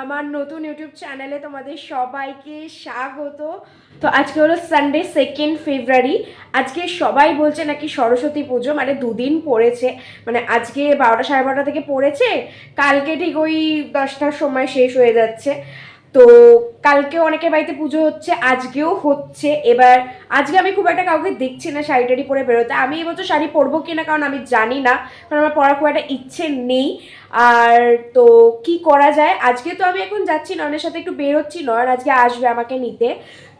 আমার নতুন ইউটিউব চ্যানেলে তোমাদের সবাইকে স্বাগত। তো আজকে হলো সানডে 2 ফেব্রুয়ারি। আজকে সবাই বলছে নাকি সরস্বতী পুজো, মানে দুদিন পড়েছে, মানে আজকে 12টা সাড়ে 12টা থেকে পড়েছে, কালকে ঠিক ওই 10টার সময় শেষ হয়ে যাচ্ছে। তো কালকেও অনেকের বাড়িতে পুজো হচ্ছে, আজকেও হচ্ছে। এবার আজকে আমি খুব একটা কাউকে দেখছি না শাড়ি টাড়ি পরে বেরোতে। আমি এবছর শাড়ি পরবো কিনা কারণ আমি জানি না, কারণ আমার পরার খুব একটা ইচ্ছে নেই। আর তো কি করা যায়, আজকে তো আমি এখন যাচ্ছি নয়নের সাথে একটু বেরোচ্ছি, নয়ন আজকে আসবে আমাকে নিতে।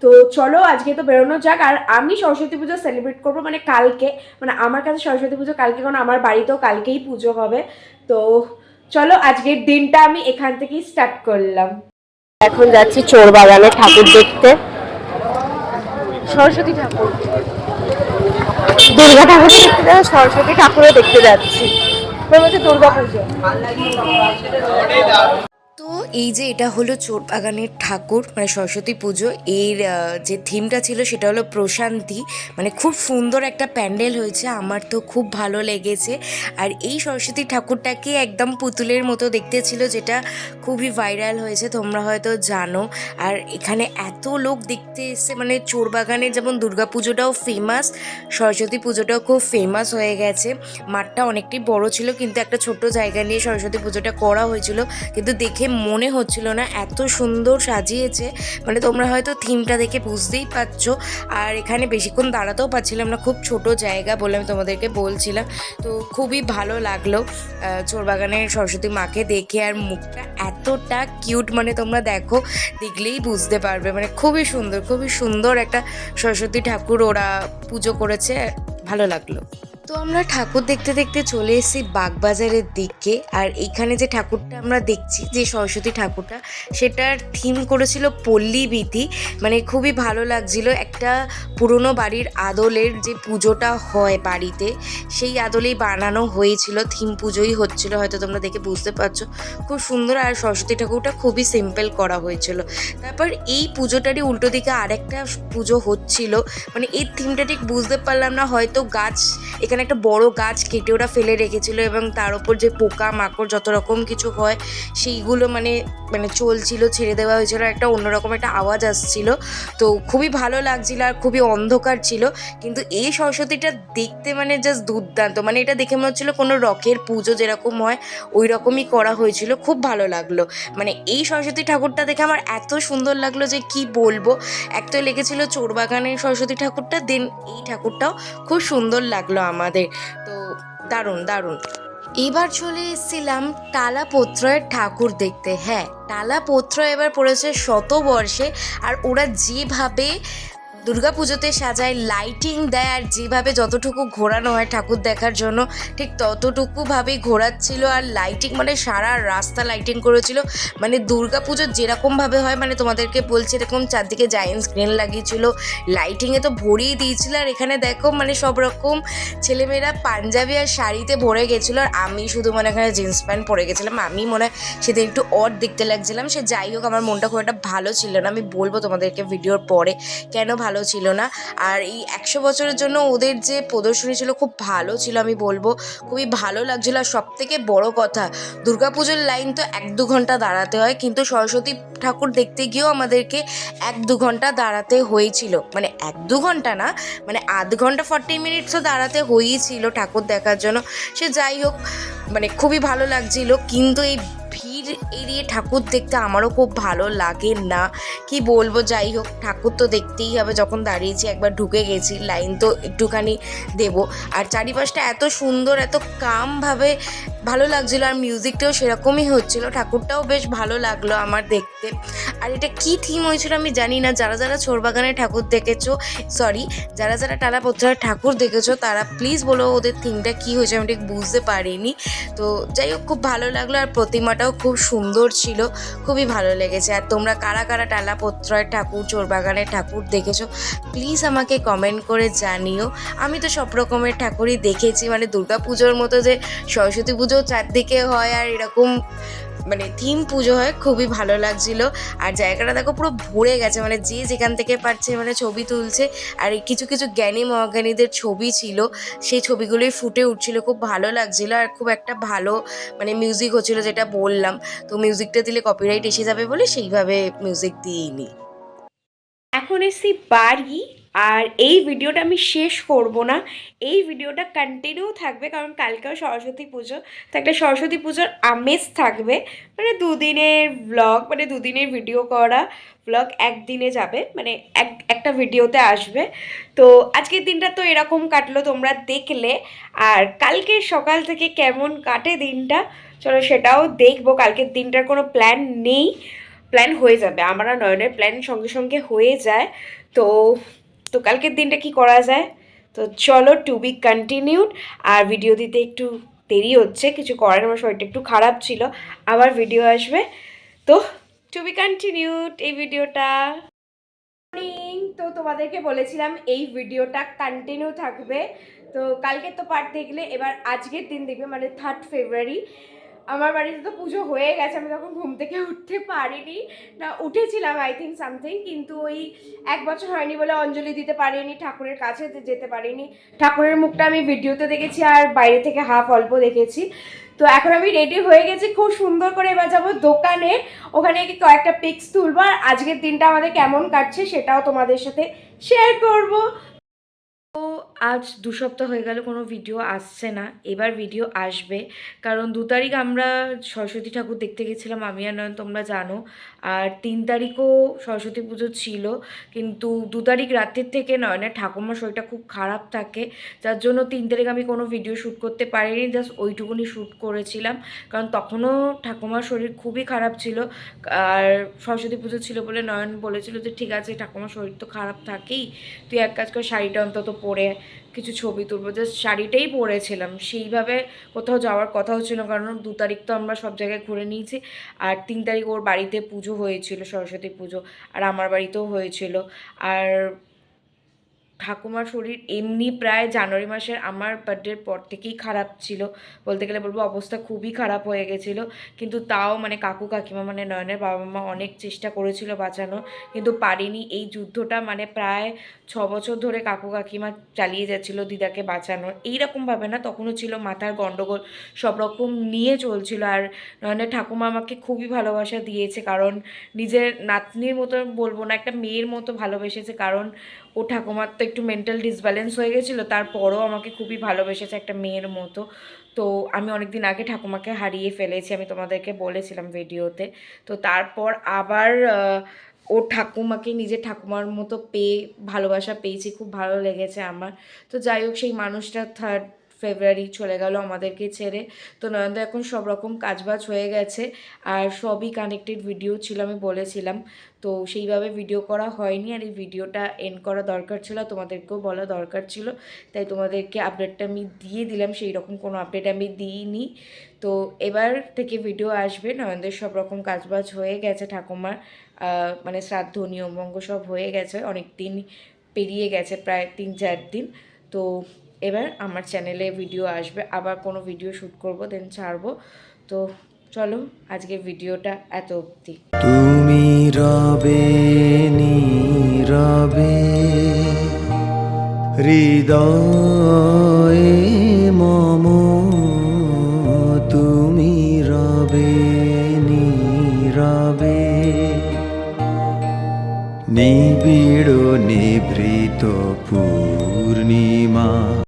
তো চলো আজকে তো বেরোনো যাক। আর আমি সরস্বতী পুজো সেলিব্রেট করবো মানে কালকে, মানে আমার কাছে সরস্বতী পুজো কালকে, কারণ আমার বাড়িতেও কালকেই পুজো হবে। তো চলো আজকের দিনটা আমি এখান থেকেই স্টার্ট করলাম। এখন যাচ্ছি চোর বাগানে ঠাকুর দেখতে, সরস্বতী ঠাকুর, দুর্গা ঠাকুর দেখতে যাবো, সরস্বতী ঠাকুরও দেখতে যাচ্ছি, হচ্ছে দুর্গা পুজো। তো এই যে এটা হলো চোরবাগানের ঠাকুর, মানে সরস্বতী পুজো। এর যে থিমটা ছিল সেটা হলো প্রশান্তি, মানে খুব সুন্দর একটা প্যান্ডেল হয়েছে, আমার তো খুব ভালো লেগেছে। আর এই সরস্বতী ঠাকুরটাকে একদম পুতুলের মতো দেখতে ছিল, যেটা খুবই ভাইরাল হয়েছে, তোমরা হয়তো জানো। আর এখানে এত লোক দেখতে এসছে, মানে চোরবাগানের যেমন দুর্গা পুজোটাও ফেমাস, সরস্বতী পুজোটাও খুব ফেমাস হয়ে গেছে। মাঠটা অনেকটাই বড় ছিল, কিন্তু একটা ছোট্ট জায়গা নিয়ে সরস্বতী পুজোটা করা হয়েছিল, কিন্তু দেখে মনে হচ্ছিল না এত সুন্দর সাজিয়েছে, মানে তোমরা হয়তো থিমটা দেখে বুঝতেই পারছো। আর এখানে বেশিক্ষণ দাঁড়াতেও পারছিলাম না, খুব ছোট জায়গা বলে আমি তোমাদেরকে বলছিলাম। তো খুবই ভালো লাগলো চোরবাগানের সরস্বতী মাকে দেখে, আর মুখটা এতটা কিউট, মানে তোমরা দেখো দেখলেই বুঝতে পারবে, মানে খুবই সুন্দর একটা সরস্বতী ঠাকুর ওরা পুজো করেছে, ভালো লাগলো। তো আমরা ঠাকুর দেখতে দেখতে চলে এসেছি বাগবাজারের দিকে। আর এইখানে যে ঠাকুরটা আমরা দেখছি, যে সরস্বতী ঠাকুরটা, সেটার থিম করেছিল পল্লীবীথি, মানে খুবই ভালো লাগছিল। একটা পুরনো বাড়ির আদলের যে পুজোটা হয় বাড়িতে, সেই আদলেই বানানো হয়েছিল, থিম পুজোই হচ্ছিল, হয়তো তোমরা দেখে বুঝতে পারছো, খুব সুন্দর। আর সরস্বতী ঠাকুরটা খুবই সিম্পল করা হয়েছিল। তারপর এই পুজোটারই উল্টো দিকে আরেকটা পুজো হচ্ছিল, মানে এই থিমটা ঠিক বুঝতে পারলাম না, হয়তো গাছ, এখানে একটা বড় গাছ কেটে ওরা ফেলে রেখেছিল, এবং তার উপর যে পোকা মাকড় যত রকম কিছু হয় সেইগুলো মানে মানে চলছিল, ছেড়ে দেওয়া হয়েছিল, একটা অন্যরকম একটা আওয়াজ আসছিল। তো খুবই ভালো লাগছিল, আর খুবই অন্ধকার ছিল, কিন্তু এই সরস্বতীটা দেখতে মানে জাস্ট দুর্দান্ত, মানে এটা দেখে মনে হচ্ছিলো কোনো রকের পুজো যেরকম হয় ওই রকমই করা হয়েছিল, খুব ভালো লাগলো। মানে এই সরস্বতী ঠাকুরটা দেখে আমার এত সুন্দর লাগলো যে কি বলবো। এক তো লেগেছিল চোরবাগানের সরস্বতী ঠাকুরটা, দেন এই ঠাকুরটাও খুব সুন্দর লাগলো আমাদের। তো দারুণ দারুণ। এবার চলে এসেছিলাম টালাপত্রয়ের ঠাকুর দেখতে। হ্যাঁ, টালাপত্র এবার পড়েছে শতবর্ষে, আর ওরা যেভাবে দুর্গা পুজোতে সাজায়, লাইটিং দেয়, আর যেভাবে যতটুকু ঘোরানো হয় ঠাকুর দেখার জন্য ঠিক ততটুকুভাবেই ঘোরাচ্ছিল। আর লাইটিং মানে সারা রাস্তা লাইটিং করেছিল, মানে দুর্গা পুজো যেরকমভাবে হয়, মানে তোমাদেরকে বলছি এরকম চারদিকে জায়েন্ট স্ক্রিন লাগিয়েছিল, লাইটিংয়ে তো ভরিয়ে দিয়েছিল। আর এখানে দেখো মানে সব রকম ছেলেমেয়েরা পাঞ্জাবি আর শাড়িতে ভরে গেছিলো, আর আমি শুধু মানে এখানে জিন্স প্যান্ট পরে গেছিলাম। আমি মনে হয় সেদিন একটু অড দেখতে লাগছিলাম, সে যাই হোক আমার মনটা খুব একটা ভালো ছিল না, আমি বলবো তোমাদেরকে ভিডিওর পরে কেন ভালো ছিল না। আর এই 100 বছরের জন্য ওদের যে প্রদর্শনী ছিল খুব ভালো ছিল, আমি বলবো খুবই ভালো লাগছিল। আর সব থেকে বড় কথা, দুর্গাপুজোর লাইন তো 1-2 ঘন্টা দাঁড়াতে হয়, কিন্তু সরস্বতী ঠাকুর দেখতে গিয়েও আমাদেরকে 1-2 ঘন্টা দাঁড়াতে হয়েছিল, মানে 1-2 ঘন্টা না, মানে আধ ঘন্টা 40 মিনিটসও দাঁড়াতে হয়েছিল ঠাকুর দেখার জন্য। সে যাই হোক, মানে খুবই ভালো লাগছিল, কিন্তু এই ভিড় এড়িয়ে ঠাকুর দেখতে আমারও খুব ভালো লাগে না, কি বলবো। যাই হোক, ঠাকুর তো দেখতেই হবে, যখন দাঁড়িয়েছি একবার ঢুকে গেছি, লাইন তো একটুখানি দেব। আর চারিপাশটা এত সুন্দর, এত কামভাবে ভালো লাগছিলো, আর মিউজিকটাও সেরকমই হচ্ছিলো, ঠাকুরটাও বেশ ভালো লাগলো আমার দেখতে। আর এটা কি থিম হয়েছিল আমি জানি না, যারা যারা চোরবাগানের ঠাকুর দেখেছো, সরি, যারা যারা টালাপত্রের ঠাকুর দেখেছো তারা প্লিজ বলো ওদের থিমটা কী হয়েছে, আমি ঠিক বুঝতে পারিনি। তো যাই হোক, খুব ভালো লাগলো, আর প্রতিমাটাও খুব সুন্দর ছিল, খুবই ভালো লেগেছে। আর তোমরা কারা কারা টালাপত্রের ঠাকুর, চোরবাগানের ঠাকুর দেখেছো প্লিজ আমাকে কমেন্ট করে জানিও। আমি তো সব রকমের ঠাকুরই দেখেছি, মানে দুর্গা পুজোর মতো যে সরস্বতী পুজো চারদিকে হয় আর এরকম মানে থিম পুজো হয়, খুবই ভালো লাগছিল। আর জায়গাটা দেখো পুরো ভরে গেছে, মানে যে যেখান থেকে পারছে মানে ছবি তুলছে। আর এই কিছু কিছু জ্ঞানী মহাজ্ঞানীদের ছবি ছিল, সেই ছবিগুলোই ফুটে উঠছিল, খুব ভালো লাগছিল। আর খুব একটা ভালো মানে মিউজিক হচ্ছিল, যেটা বললাম। তো মিউজিকটা দিলে কপিরাইট এসে যাবে বলে সেইভাবে মিউজিক দিইনি। এখন এসছি বাড়ি, আর এই ভিডিওটা আমি শেষ করব না, এই ভিডিওটা কন্টিনিউ থাকবে, কারণ কালকেও সরস্বতী পুজো, তো একটা সরস্বতী পুজোর আমেজ থাকবে। মানে দুদিনের ব্লগ, মানে দুদিনের ভিডিও করা ব্লগ একদিনে যাবে, মানে একটা ভিডিওতে আসবে। তো আজকের দিনটা তো এরকম কাটলো, তোমরা দেখলে। আর কালকে সকাল থেকে কেমন কাটে দিনটা, চলো সেটাও দেখবো। কালকের দিনটার কোনো প্ল্যান নেই, প্ল্যান হয়ে যাবে, আমরা নয়নের প্ল্যান সঙ্গে সঙ্গে হয়ে যায়। তো তো কালকের দিনটা কি করা যায়, তো চলো টু বি কন্টিনিউড। আর ভিডিও দিতে একটু দেরি হচ্ছে, কিছু করার, আমার শরীরটা একটু খারাপ ছিল, আবার ভিডিও আসবে। তো টু বি কন্টিনিউড এই ভিডিওটা। মর্নিং, তো তোমাদেরকে বলেছিলাম এই ভিডিওটা কন্টিনিউ থাকবে। তো কালকে তো পার্ট দেখলে, এবার আজকের দিন দেখবে, মানে 3rd ফেব্রুয়ারি। আমার বাড়িতে তো পুজো হয়ে গেছে, আমি তখন ঘুম থেকে উঠতে পারিনি, না উঠেছিলাম আই থিঙ্ক সামথিং, কিন্তু ওই 1 বছর হয়নি বলে অঞ্জলি দিতে পারিনি, ঠাকুরের কাছে যেতে পারিনি। ঠাকুরের মুখটা আমি ভিডিওতে দেখেছি আর বাইরে থেকে হাফ অল্প দেখেছি। তো এখন আমি রেডি হয়ে গেছি খুব সুন্দর করে, এবার যাবো দোকানে, ওখানে কি কয়েকটা পিক্স তুলবো, আর আজকের দিনটা আমাদের কেমন কাটছে সেটাও তোমাদের সাথে শেয়ার করবো। তো আজ 2 সপ্তাহ হয়ে গেল কোনো ভিডিও আসছে না, এবার ভিডিও আসবে। কারণ 2 তারিখ আমরা সরস্বতী ঠাকুর দেখতে গেছিলাম আমি আর নয়ন, তোমরা জানো। আর 3 তারিখও সরস্বতী পুজো ছিল, কিন্তু 2 তারিখ রাতের থেকে নয়নের ঠাকুমার শরীরটা খুব খারাপ থাকে, যার জন্য 3 তারিখ আমি কোনো ভিডিও শ্যুট করতে পারিনি, জাস্ট ওইটুকুনি শ্যুট করেছিলাম। কারণ তখনও ঠাকুমার শরীর খুবই খারাপ ছিল, আর সরস্বতী পুজো ছিল বলে নয়ন বলেছিল যে ঠিক আছে ঠাকুমার শরীর তো খারাপ থাকেই, তুই এক কাজ কর শাড়িটা অন্তত পরে কিছু ছবি তুলবো। জাস্ট শাড়িটাই পরেছিলাম, সেইভাবে কোথাও যাওয়ার কথাও ছিল, কারণ 2 তারিখ তো আমরা সব জায়গায় ঘুরে নিয়েছি। আর 3 তারিখ ওর বাড়িতে পুজো হয়েছিল, সরস্বতী পুজো, আর আমার বাড়িতেও হয়েছিল। আর ঠাকুমার শরীর এমনি প্রায় জানুয়ারি মাসের আমার বার্থডের পর থেকেই খারাপ ছিল, বলতে গেলে বলবো অবস্থা খুবই খারাপ হয়ে গেছিলো। কিন্তু তাও মানে কাকু কাকিমা মানে নয়নের বাবা মা অনেক চেষ্টা করেছিল বাঁচানো, কিন্তু পারিনি। এই যুদ্ধটা মানে প্রায় 6 বছর ধরে কাকু কাকিমা চালিয়ে যাচ্ছিলো দিদাকে বাঁচানোর, এইরকমভাবে না, তখনও ছিল মাথার গণ্ডগোল, সব রকম নিয়ে চলছিল। আর নয়নের ঠাকুমা আমাকে খুবই ভালোবাসা দিয়েছে, কারণ নিজের নাতনির মতো বলবো না, একটা মেয়ের মতো ভালোবেসেছে। কারণ ও ঠাকুমার তো একটু মেন্টাল ডিসব্যালেন্স হয়ে গেছিলো, তারপরও আমাকে খুবই ভালোবেসেছে একটা মেয়ের মতো। তো আমি অনেক দিন আগে ঠাকুমাকে হারিয়ে ফেলেছি, আমি তোমাদেরকে বলেছিলাম ভিডিওতে। তো তারপর আবার ও ঠাকুমাকে নিজের ঠাকুমার মতো পেয়ে ভালোবাসা পেয়েছি, খুব ভালো লেগেছে আমার। তো যাই হোক, সেই মানুষটা 3rd ফেব্রুয়ারি চলে গেল আমাদেরকে ছেড়ে। তো নয়নদা এখন সব রকম কাজবাজ হয়ে গেছে, আর সবই কানেক্টেড ভিডিও ছিল, আমি বলেছিলাম। তো সেইভাবে ভিডিও করা হয়নি, আর এই ভিডিওটা এন্ড করা দরকার ছিল, তোমাদেরকেও বলা দরকার ছিল, তাই তোমাদেরকে আপডেটটা আমি দিয়ে দিলাম। সেই রকম কোনো আপডেট আমি দিইনি। তো এবার থেকে ভিডিও আসবে, নয়নদের সব রকম কাজবাজ হয়ে গেছে, ঠাকুমার মানে শ্রাদ্ধ নিয়মভঙ্গ সব হয়ে গেছে, অনেক দিন পেরিয়ে গেছে, প্রায় 3-4 দিন। তো এবার আমার চ্যানেলে ভিডিও আসবে, আবার কোনো ভিডিও শ্যুট করব, দেন ছাড়বো। তো চলো আজকে ভিডিওটা এত অবধি। তুমি রবে নীরবে হৃদয়ে মম, তুমি রবে নীরবে নিবিড় নিভৃত পূর্ণিমা।